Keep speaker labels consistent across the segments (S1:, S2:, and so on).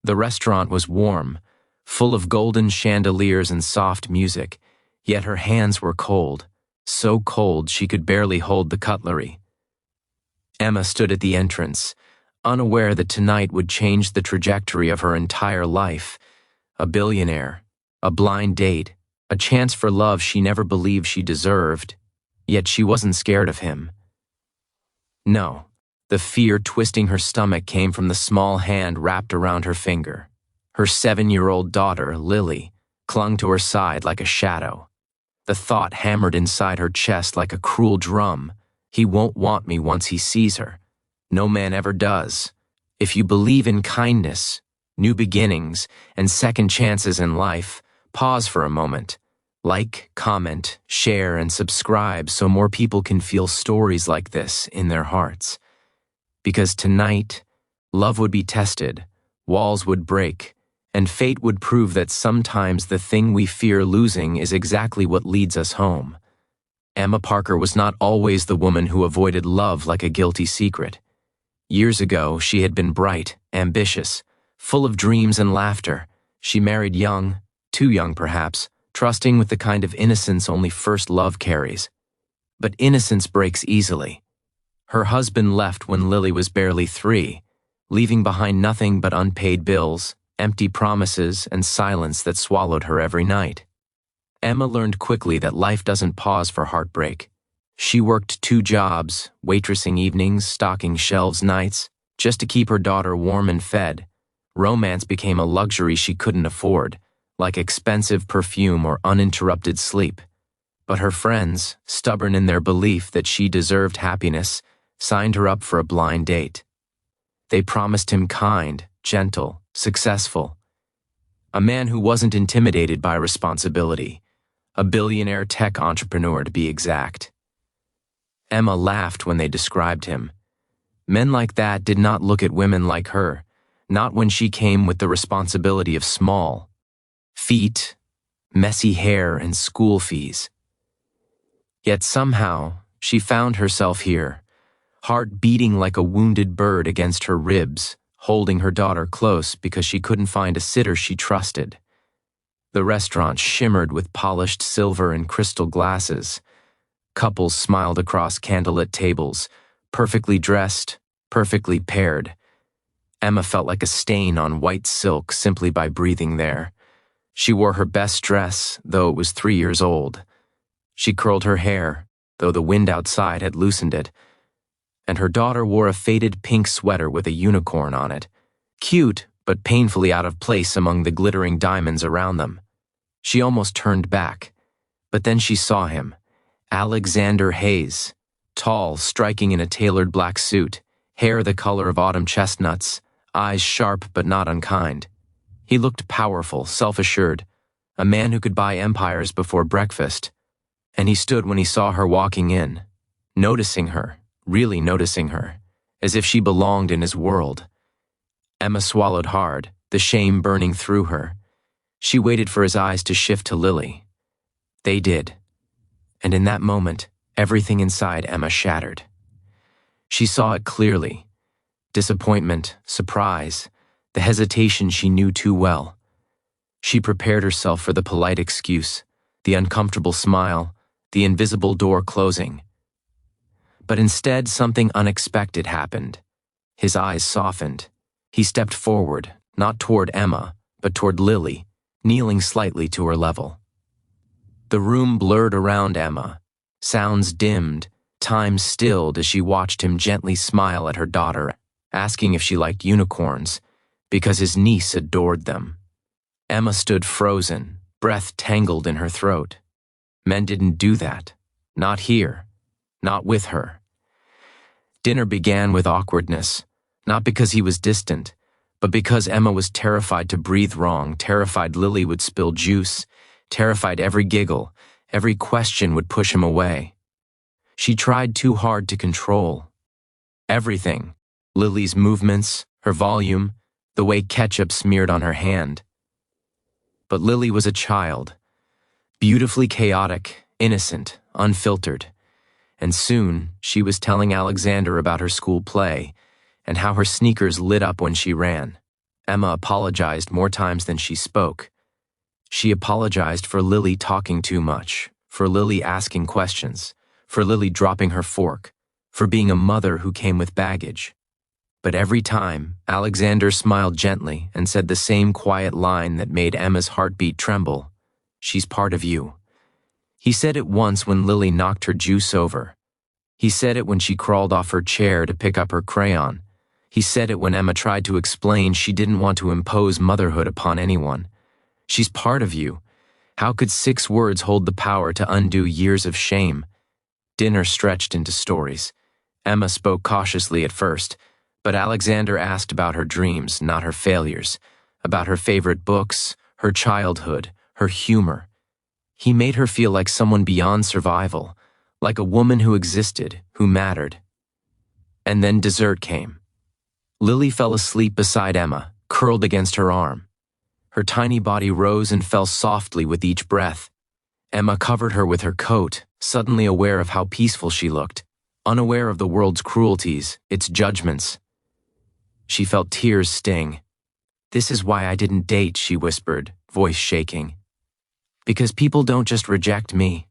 S1: The restaurant was warm, full of golden chandeliers and soft music, yet her hands were cold, so cold she could barely hold the cutlery. Emma stood at the entrance, unaware that tonight would change the trajectory of her entire life. A billionaire, a blind date, a chance for love she never believed she deserved, yet she wasn't scared of him. No, the fear twisting her stomach came from the small hand wrapped around her finger. Her 7-year-old daughter, Lily, clung to her side like a shadow. The thought hammered inside her chest like a cruel drum. He won't want me once he sees her. No man ever does. If you believe in kindness, new beginnings, and second chances in life, pause for a moment. Like, comment, share, and subscribe so more people can feel stories like this in their hearts. Because tonight, love would be tested, walls would break, and fate would prove that sometimes the thing we fear losing is exactly what leads us home. Emma Parker was not always the woman who avoided love like a guilty secret. Years ago, she had been bright, ambitious, full of dreams and laughter. She married young, too young perhaps, trusting with the kind of innocence only first love carries. But innocence breaks easily. Her husband left when Lily was barely 3, leaving behind nothing but unpaid bills, empty promises, and silence that swallowed her every night. Emma learned quickly that life doesn't pause for heartbreak. She worked 2 jobs, waitressing evenings, stocking shelves nights, just to keep her daughter warm and fed. Romance became a luxury she couldn't afford, like expensive perfume or uninterrupted sleep. But her friends, stubborn in their belief that she deserved happiness, signed her up for a blind date. They promised him kind, gentle, successful. A man who wasn't intimidated by responsibility. A billionaire tech entrepreneur, to be exact. Emma laughed when they described him. Men like that did not look at women like her, not when she came with the responsibility of small feet, messy hair, and school fees. Yet somehow, she found herself here, heart beating like a wounded bird against her ribs, holding her daughter close because she couldn't find a sitter she trusted. The restaurant shimmered with polished silver and crystal glasses. Couples smiled across candlelit tables, perfectly dressed, perfectly paired. Emma felt like a stain on white silk simply by breathing there. She wore her best dress, though it was 3 years old. She curled her hair, though the wind outside had loosened it. And her daughter wore a faded pink sweater with a unicorn on it. Cute, but painfully out of place among the glittering diamonds around them. She almost turned back. But then she saw him. Alexander Hayes, tall, striking in a tailored black suit, hair the color of autumn chestnuts, eyes sharp but not unkind. He looked powerful, self-assured, a man who could buy empires before breakfast. And he stood when he saw her walking in, noticing her, really noticing her, as if she belonged in his world. Emma swallowed hard, the shame burning through her. She waited for his eyes to shift to Lily. They did. And in that moment, everything inside Emma shattered. She saw it clearly. Disappointment, surprise, the hesitation she knew too well. She prepared herself for the polite excuse, the uncomfortable smile, the invisible door closing. But instead, something unexpected happened. His eyes softened. He stepped forward, not toward Emma, but toward Lily, kneeling slightly to her level. The room blurred around Emma. Sounds dimmed, time stilled as she watched him gently smile at her daughter, asking if she liked unicorns, because his niece adored them. Emma stood frozen, breath tangled in her throat. Men didn't do that. Not here. Not with her. Dinner began with awkwardness, not because he was distant, but because Emma was terrified to breathe wrong, terrified Lily would spill juice, terrified every giggle, every question would push him away. She tried too hard to control. Everything. Lily's movements, her volume, the way ketchup smeared on her hand. But Lily was a child, beautifully chaotic, innocent, unfiltered. And soon, she was telling Alexander about her school play and how her sneakers lit up when she ran. Emma apologized more times than she spoke. She apologized for Lily talking too much, for Lily asking questions, for Lily dropping her fork, for being a mother who came with baggage. But every time, Alexander smiled gently and said the same quiet line that made Emma's heartbeat tremble. "She's part of you." He said it once when Lily knocked her juice over. He said it when she crawled off her chair to pick up her crayon. He said it when Emma tried to explain she didn't want to impose motherhood upon anyone. "She's part of you." How could 6 words hold the power to undo years of shame? Dinner stretched into stories. Emma spoke cautiously at first, but Alexander asked about her dreams, not her failures, about her favorite books, her childhood, her humor. He made her feel like someone beyond survival, like a woman who existed, who mattered. And then dessert came. Lily fell asleep beside Emma, curled against her arm. Her tiny body rose and fell softly with each breath. Emma covered her with her coat, suddenly aware of how peaceful she looked, unaware of the world's cruelties, its judgments. She felt tears sting. "This is why I didn't date," she whispered, voice shaking. "Because people don't just reject me.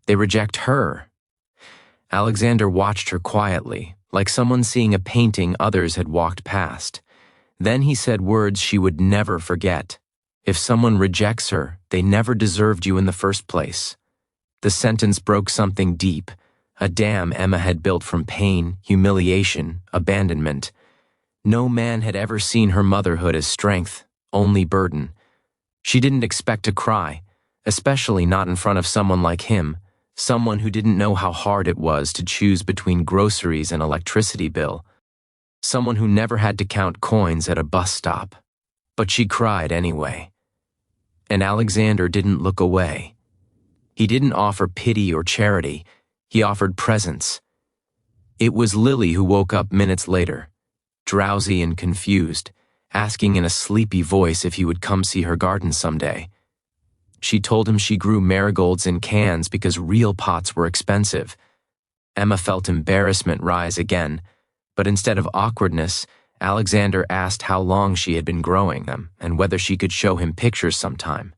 S1: They reject her." Alexander watched her quietly, like someone seeing a painting others had walked past. Then he said words she would never forget. "If someone rejects her, they never deserved you in the first place." The sentence broke something deep, a dam Emma had built from pain, humiliation, abandonment. No man had ever seen her motherhood as strength, only burden. She didn't expect to cry, especially not in front of someone like him, someone who didn't know how hard it was to choose between groceries and electricity bill, someone who never had to count coins at a bus stop. But she cried anyway. And Alexander didn't look away. He didn't offer pity or charity. He offered presence. It was Lily who woke up minutes later, drowsy and confused, asking in a sleepy voice if he would come see her garden someday. She told him she grew marigolds in cans because real pots were expensive. Emma felt embarrassment rise again, but instead of awkwardness, Alexander asked how long she had been growing them and whether she could show him pictures sometime.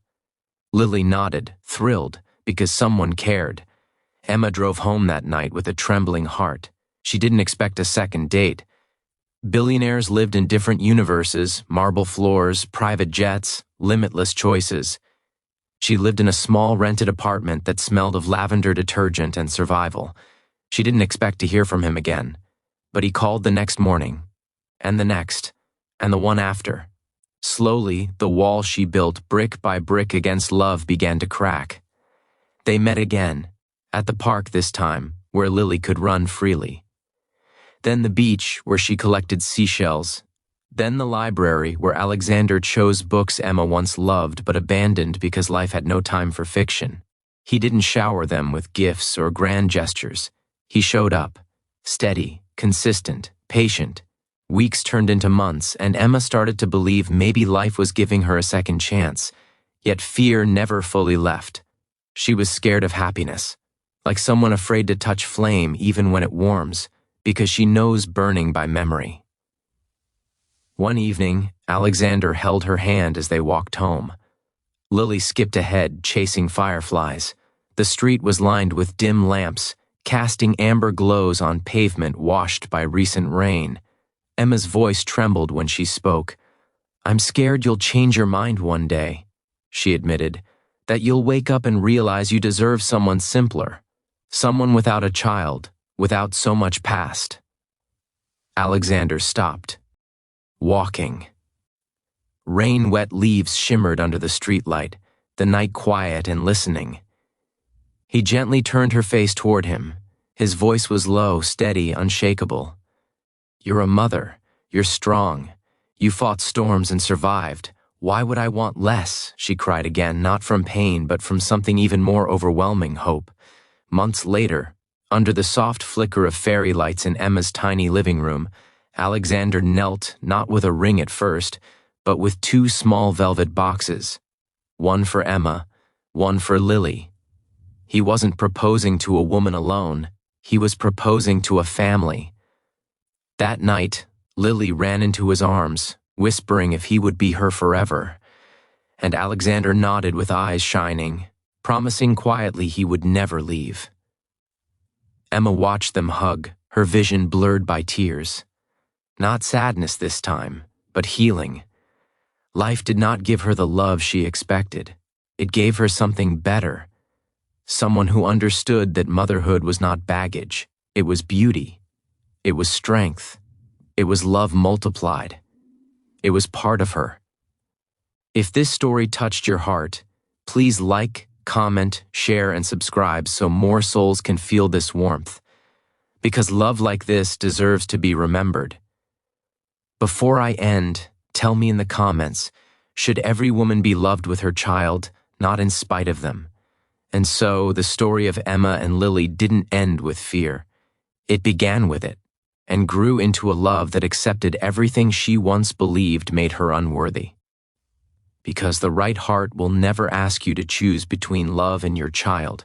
S1: Lily nodded, thrilled, because someone cared. Emma drove home that night with a trembling heart. She didn't expect a second date. Billionaires lived in different universes, marble floors, private jets, limitless choices. She lived in a small rented apartment that smelled of lavender detergent and survival. She didn't expect to hear from him again, but he called the next morning, and the next, and the one after. Slowly, the wall she built brick by brick against love began to crack. They met again, at the park this time, where Lily could run freely. Then the beach, where she collected seashells. Then the library, where Alexander chose books Emma once loved but abandoned because life had no time for fiction. He didn't shower them with gifts or grand gestures. He showed up, steady, consistent, patient. Weeks turned into months, and Emma started to believe maybe life was giving her a second chance. Yet fear never fully left. She was scared of happiness, like someone afraid to touch flame even when it warms, because she knows burning by memory. One evening, Alexander held her hand as they walked home. Lily skipped ahead, chasing fireflies. The street was lined with dim lamps, casting amber glows on pavement washed by recent rain. Emma's voice trembled when she spoke. "I'm scared you'll change your mind one day," she admitted, "that you'll wake up and realize you deserve someone simpler, someone without a child, without so much past." Alexander stopped. Walking. Rain-wet leaves shimmered under the streetlight, the night quiet and listening. He gently turned her face toward him. His voice was low, steady, unshakable. "You're a mother. You're strong. You fought storms and survived. Why would I want less?" she cried again, not from pain, but from something even more overwhelming, hope. Months later, under the soft flicker of fairy lights in Emma's tiny living room, Alexander knelt, not with a ring at first, but with 2 small velvet boxes. One for Emma, one for Lily. He wasn't proposing to a woman alone. He was proposing to a family. That night, Lily ran into his arms, whispering if he would be her forever, and Alexander nodded with eyes shining, promising quietly he would never leave. Emma watched them hug, her vision blurred by tears. Not sadness this time, but healing. Life did not give her the love she expected. It gave her something better. Someone who understood that motherhood was not baggage. It was beauty. It was strength. It was love multiplied. It was part of her. If this story touched your heart, please like, comment, share, and subscribe so more souls can feel this warmth. Because love like this deserves to be remembered. Before I end, tell me in the comments, should every woman be loved with her child, not in spite of them? And so, the story of Emma and Lily didn't end with fear. It began with it, and grew into a love that accepted everything she once believed made her unworthy. Because the right heart will never ask you to choose between love and your child.